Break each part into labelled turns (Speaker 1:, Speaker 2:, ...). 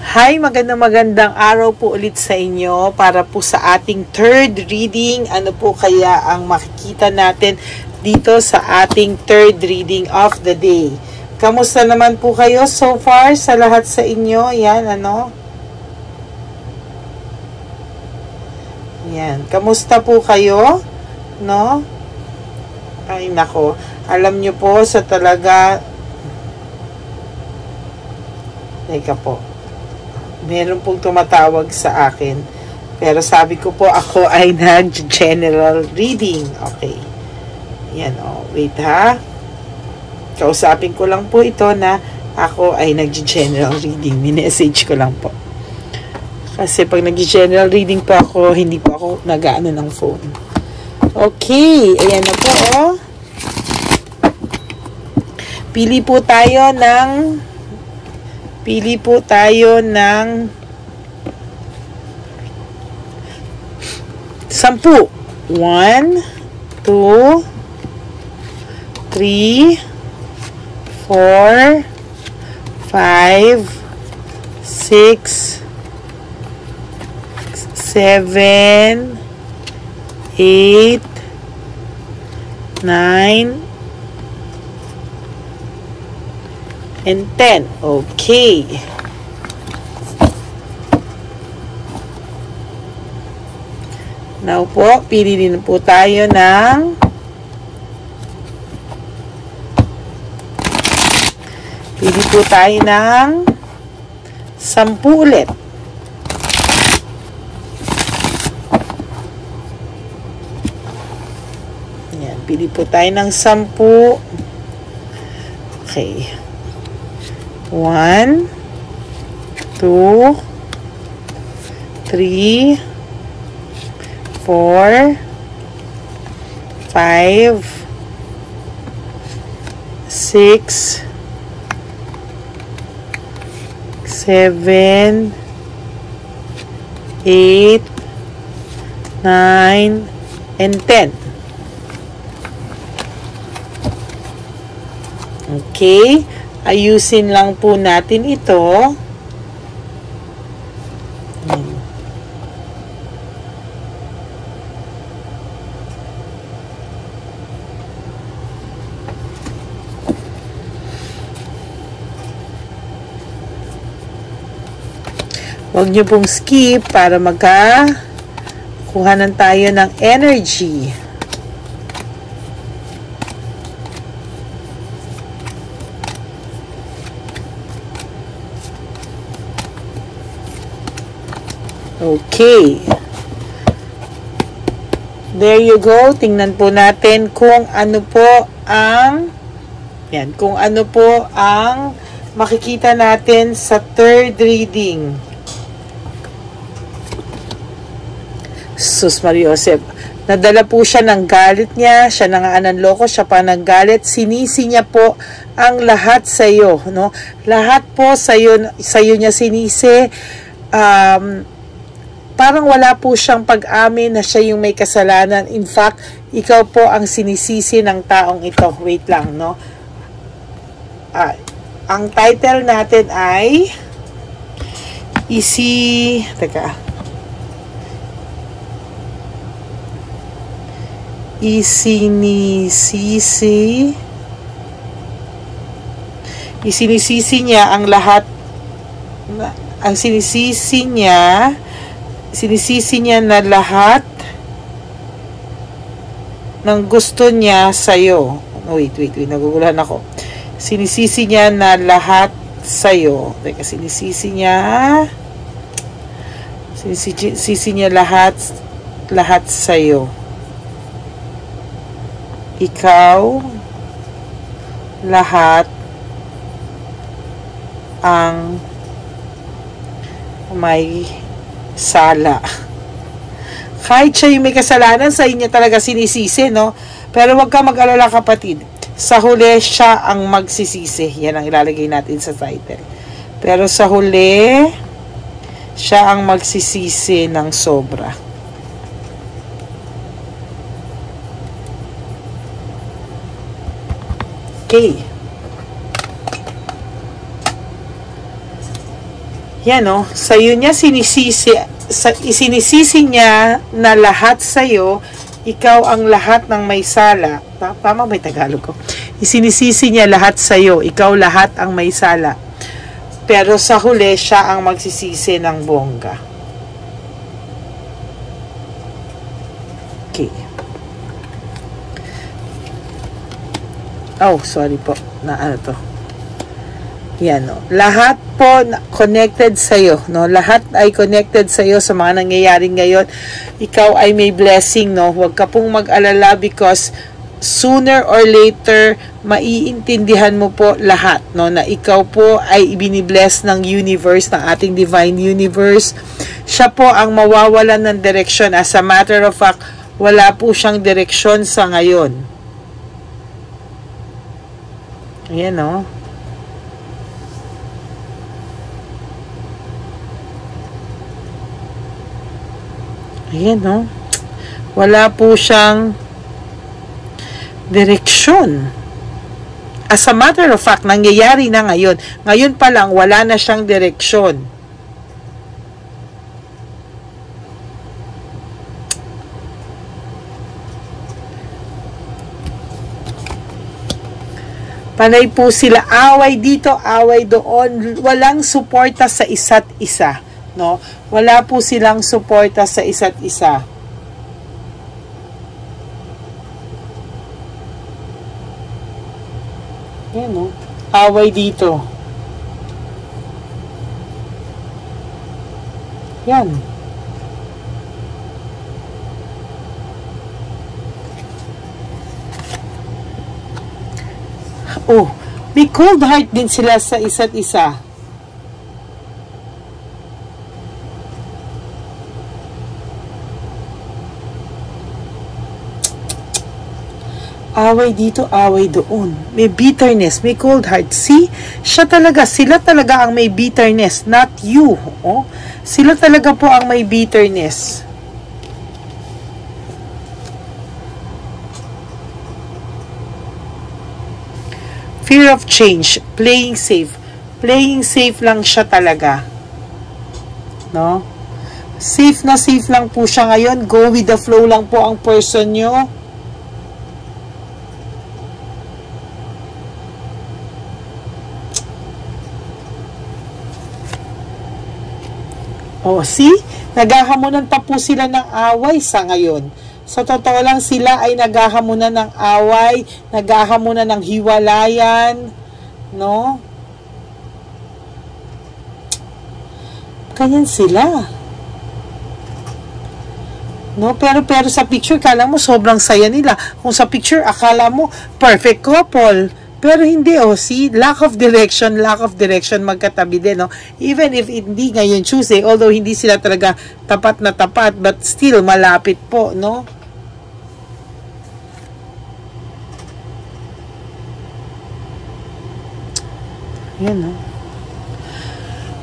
Speaker 1: Hi, magandang araw po ulit sa inyo para po sa ating third reading. Ano po kaya ang makikita natin dito sa ating third reading of the day? Kamusta naman po kayo so far sa lahat sa inyo? Yan, ano? Yan. Kamusta po kayo? No? Ay, nako. Alam nyo po sa talaga... Teka po. Meron pong tumatawag sa akin. Pero sabi ko po, ako ay nag-general reading. Okay. Yan, oh. Wait, ha? Kausapin ko lang po ito na ako ay nag-general reading. Minessage ko lang po. Kasi pag nag-general reading po ako, hindi po ako nag-ano ng phone. Okay. Ayan na po, oh. Pili po tayo ng 10. 1, 2, 3, 4, 5, 6, 7, 8, 9, and 10. Okay. Now po, pili din po tayo ng pili po tayo ng 10 ulit. Ayan, pili po tayo ng 10. Okay. 1, 2, 3, 4, 5, 6, 7, 8, 9, and 10. Okay. Ayusin lang po natin ito. Huwag nyo pong skip para magkakuhanan tayo ng energy. Okay. There you go. Tingnan po natin kung ano po ang makikita natin sa third reading. Sus Mariosep. Nadala po siya ng galit niya. Siya na nga nanloko. Siya pa naggalit. Sinisi niya po ang lahat sa iyo, no? Lahat po sa iyo niya sinisi. Parang wala po siyang pag-amin na siya yung may kasalanan. In fact, ikaw po ang sinisisi ng taong ito. Wait lang, no? Ang title natin ay Isinisisi niya ang lahat. Ang sinisisi niya na lahat ng gusto niya sa'yo. Wait, naguguluhan ako. Sinisisi niya na lahat sa'yo. Teka, sinisisi niya lahat sa'yo. Ikaw, lahat ang may sala. Kahit siya yung may kasalanan, sa inyo talaga sinisisi, no? Pero wag ka mag-alala, kapatid. Sa huli, siya ang magsisisi. Yan ang ilalagay natin sa title. Pero sa huli, siya ang magsisisi ng sobra. Okay. Yan o, sa'yo niya isinisisi niya na lahat sa'yo, ikaw ang lahat ng may sala. Tama ba yung Tagalog ko? Isinisisi niya lahat sa'yo, ikaw lahat ang may sala. Pero sa huli, siya ang magsisisi ng bongga. Okay. Oh, sorry po. Ano to? Yan, no? Lahat po connected sa'yo, no? Lahat ay connected sa'yo sa mga nangyayari ngayon. Ikaw ay may blessing, no? Huwag ka pong mag-alala because sooner or later, maiintindihan mo po lahat, no? Na ikaw po ay ibinibless ng universe, ng ating divine universe. Siya po ang mawawalan ng direksyon. As a matter of fact, wala po siyang direksyon sa ngayon. Ayan, no? Ayan, no? Wala po siyang direksyon. As a matter of fact, nangyayari na ngayon. Ngayon pa lang, wala na siyang direksyon. Panay po sila, away dito, away doon. Walang suporta sa isa't isa. No? Wala po silang suporta sa isa't isa. Yan, no? Away dito. Yan. Oh, may cold heart din sila sa isa't isa. Away dito, away doon. May bitterness, may cold heart. See? Siya talaga, sila talaga ang may bitterness, not you. Oh? Sila talaga po ang may bitterness. Fear of change, playing safe. Playing safe lang siya talaga. No? Safe na safe lang po siya ngayon. Go with the flow lang po ang person nyo. Oh, see? Naghahamunan pa po sila ng away sa ngayon. Sa totoo lang, sila ay naghahamunan ng away, naghahamunan ng hiwalayan, no? Ganyan sila. No, pero sa picture, kala mo sobrang saya nila. Kung sa picture, akala mo perfect couple. Pero hindi, oh, see, lack of direction, magkatabi din, no? Even if hindi ngayon Tuesday, although hindi sila talaga tapat na tapat, but still, malapit po, no? Yan, no?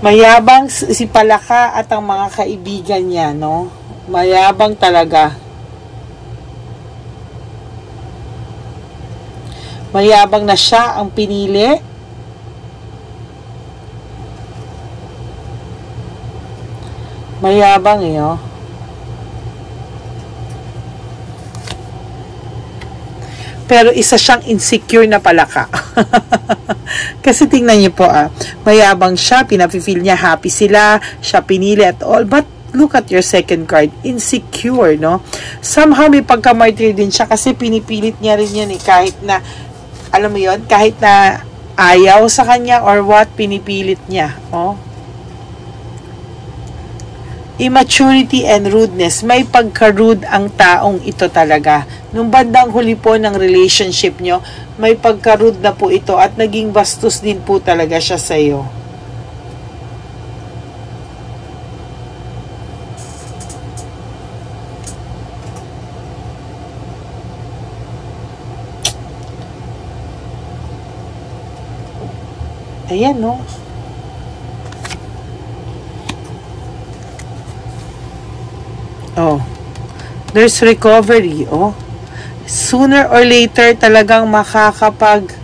Speaker 1: Mayabang si Palaka at ang mga kaibigan niya, no? Mayabang talaga. Mayabang na siya ang pinili. Mayabang eh, oh. Pero isa siyang insecure na Palaka. Kasi tingnan niyo po, mayabang siya, pinapifeel niya happy sila, siya pinili at all, but look at your second card, insecure, no? Somehow may pagka-martyr din siya kasi pinipilit niya rin yan eh, kahit na alam mo yon, kahit na ayaw sa kanya or what, pinipilit niya. Oh. Immaturity and rudeness. May pagka-rude ang taong ito talaga. Nung bandang huli po ng relationship nyo, may pagka-rude na po ito at naging bastos din po talaga siya sa iyo. Ayan, no? Oh. There's recovery, oh. Sooner or later, talagang makakapag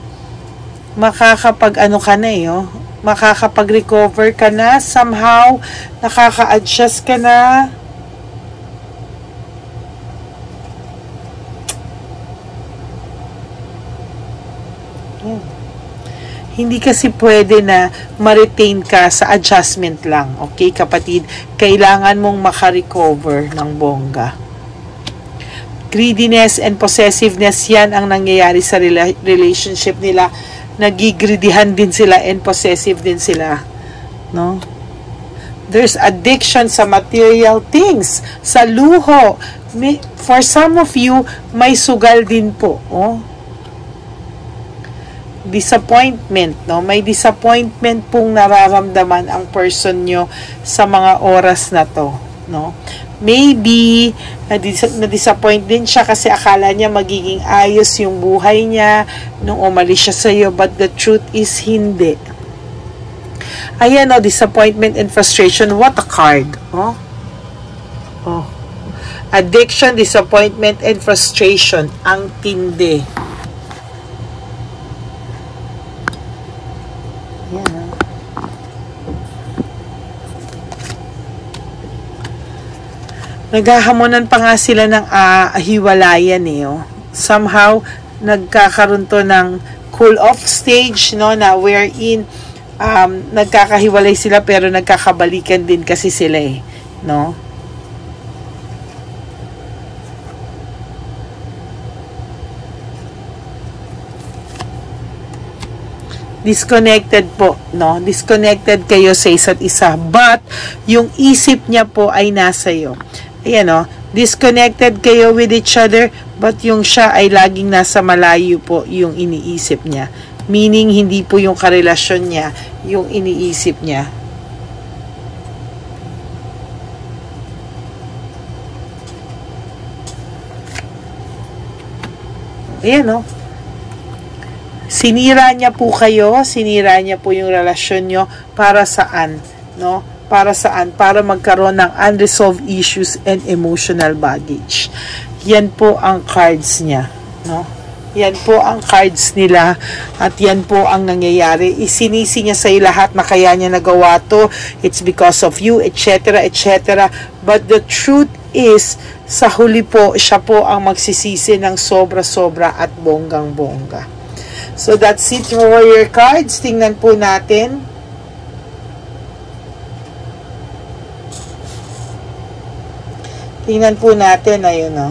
Speaker 1: ano ka na eh, oh. makakapag-recover ka na, somehow, nakaka-adjust ka na. Hindi kasi pwede na ma-retain ka sa adjustment lang. Okay, kapatid? Kailangan mong makarecover ng bongga. Greediness and possessiveness, yan ang nangyayari sa relationship nila. Nagigreedihan din sila and possessive din sila. No? There's addiction sa material things, sa luho. For some of you, may sugal din po. Oh? Disappointment, no? May disappointment pong nararamdaman ang person nyo sa mga oras na to, no? Maybe na-disappoint din siya kasi akala niya magiging ayos yung buhay niya nung umalis siya sa iyo, but the truth is hindi. Ayan, no, disappointment and frustration. What a card, oh? Oh. Addiction, disappointment and frustration. Ang tindi. Naghahamonan pa nga sila ng hiwalayan eh. Oh. Somehow, nagkakaroon to ng cool-off stage, no, na wherein nagkakahiwalay sila pero nagkakabalikan din kasi sila eh. No? Disconnected po, no? Disconnected kayo sa isa't isa. But, yung isip niya po ay nasa iyo. Ayan, no? Disconnected kayo with each other, but yung siya ay laging nasa malayo po yung iniisip niya. Meaning, hindi po yung karelasyon niya, yung iniisip niya. Ayan, no? Sinira niya po kayo, sinira niya po yung relasyon nyo para saan, no? Para saan? Para magkaroon ng unresolved issues and emotional baggage. Yan po ang cards niya, no? Yan po ang cards nila at yan po ang nangyayari. Isinisi niya sa lahat na kaya niya nagawa to. It's because of you, etc., etc. But the truth is, sa huli po, siya po ang magsisisi ng sobra-sobra at bonggang-bongga. So that's it for your cards. Tingnan po natin. Tingnan po natin, ayun o.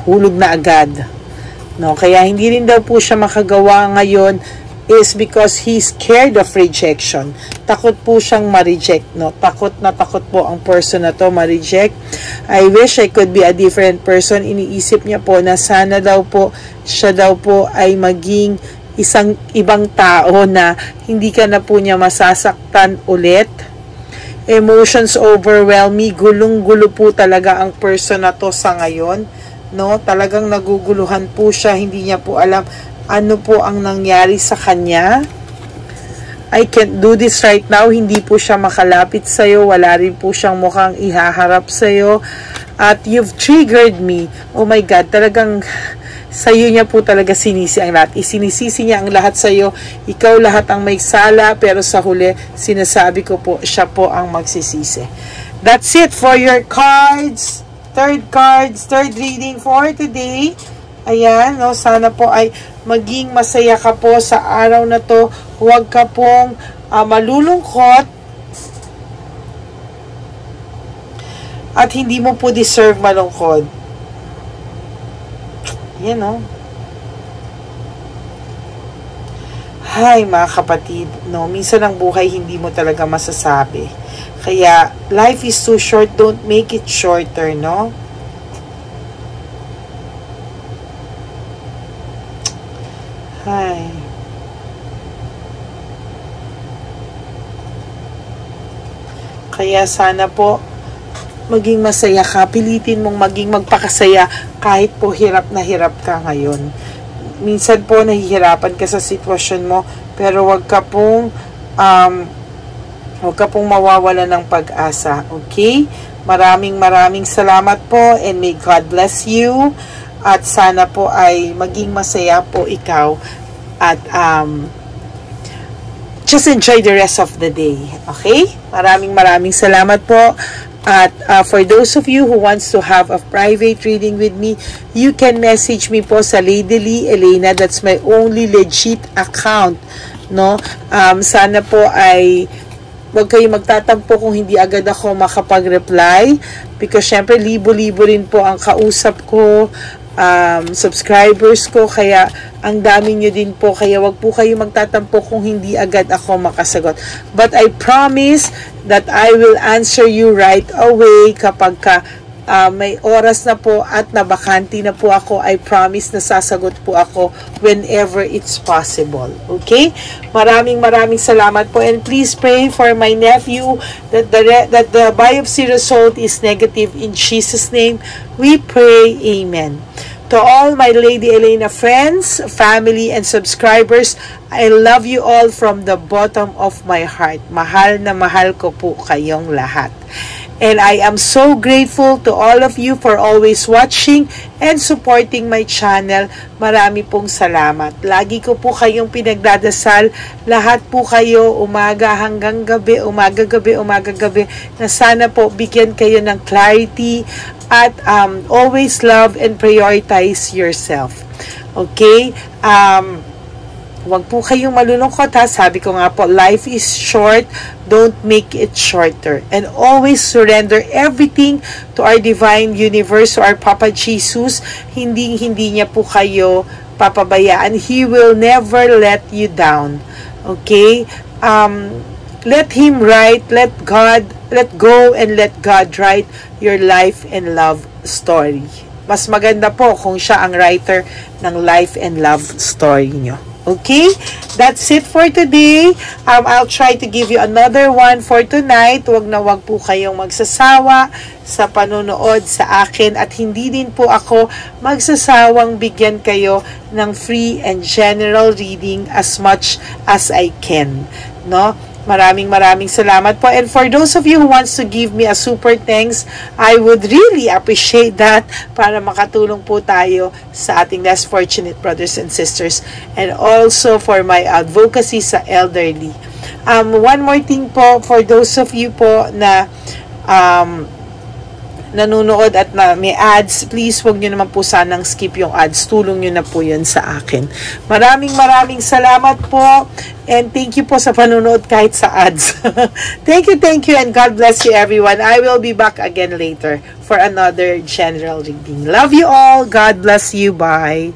Speaker 1: Hulog na agad. No, kaya hindi rin daw po siya makagawa ngayon is because he's scared of rejection. Takot po siyang ma-reject, no? Takot po ang person na to ma-reject. I wish I could be a different person. Iniisip niya po na sana daw po, siya daw po ay maging isang ibang tao na hindi ka na po niya masasaktan ulit. Emotions overwhelm me. Gulong-gulo po talaga ang person na to sa ngayon. No, talagang naguguluhan po siya, hindi niya po alam ano po ang nangyari sa kanya. I can't do this right now. Hindi po siya makalapit sa iyo, wala rin po siyang mukhang ihaharap sa iyo. At you've triggered me. Oh my God, talagang sa iyo niya po talaga sinisi ang lahat. Isinisisi niya ang lahat sa iyo. Ikaw lahat ang may sala, pero sa huli sinasabi ko po, siya po ang magsisisi. That's it for your cards. Third reading for today. Ayan, no, sana po ay maging masaya ka po sa araw na to. Huwag ka pong malulungkot. At hindi mo po deserve malungkot. Yan, no. Hay, mga kapatid, no, minsan ang buhay hindi mo talaga masasabi. Kaya, life is too short, don't make it shorter, no? Hi. Kaya sana po, maging masaya ka. Pilitin mong maging magpakasaya kahit po hirap na hirap ka ngayon. minsan po nahihirapan ka sa sitwasyon mo, pero wag ka pong mawawala ng pag-asa. Okay? Maraming salamat po, and may God bless you, at sana po ay maging masaya po ikaw, at just enjoy the rest of the day. Okay? Maraming salamat po. At for those of you who wants to have a private reading with me, you can message me po sa Lady Lee Elena. That's my only legit account, no? Sana po ay wag kayo magtatampo kung hindi agad ako makapag-reply, because syempre libo-libo rin po ang kausap ko, subscribers ko, kaya ang dami nyo din po, kaya wag po kayo magtatampo kung hindi agad ako makasagot. But I promise that I will answer you right away kapag may oras na po at nabakante na po ako. I promise na sasagot po ako whenever it's possible. Okay? Maraming salamat po, and please pray for my nephew that the biopsy result is negative. In Jesus' name we pray. Amen. To all my Lady Elena friends, family, and subscribers, I love you all from the bottom of my heart. Mahal na mahal ko po kayong lahat. And I am so grateful to all of you for always watching and supporting my channel. Marami pong salamat. Lagi ko po kayong pinagdadasal. Lahat po kayo, umaga hanggang gabi, umaga gabi, na sana po bigyan kayo ng clarity, at always love and prioritize yourself. Okay? Huwag po kayong malulungkot, ha. Sabi ko nga po, life is short. Don't make it shorter. And always surrender everything to our divine universe, to our Papa Jesus. Hindi niya po kayo papabayaan. He will never let you down. Okay? Let Him write, let go and let God write your life and love story. Mas maganda po kung siya ang writer ng life and love story nyo. Okay? That's it for today. I'll try to give you another one for tonight. Wag po kayong magsasawa sa panonood sa akin, at hindi din po ako magsasawang bigyan kayo ng free and general reading as much as I can. No? Maraming salamat po. And for those of you who wants to give me a super thanks, I would really appreciate that, para makatulong po tayo sa ating less fortunate brothers and sisters, and also for my advocacy sa elderly. One more thing po, for those of you po na nanonood at na may ads, please wag nyo naman po sanang skip yung ads. Tulong nyo na po yun sa akin. Maraming salamat po, and thank you po sa panonood kahit sa ads. Thank you, and God bless you everyone. I will be back again later for another general reading. Love you all. God bless you. Bye.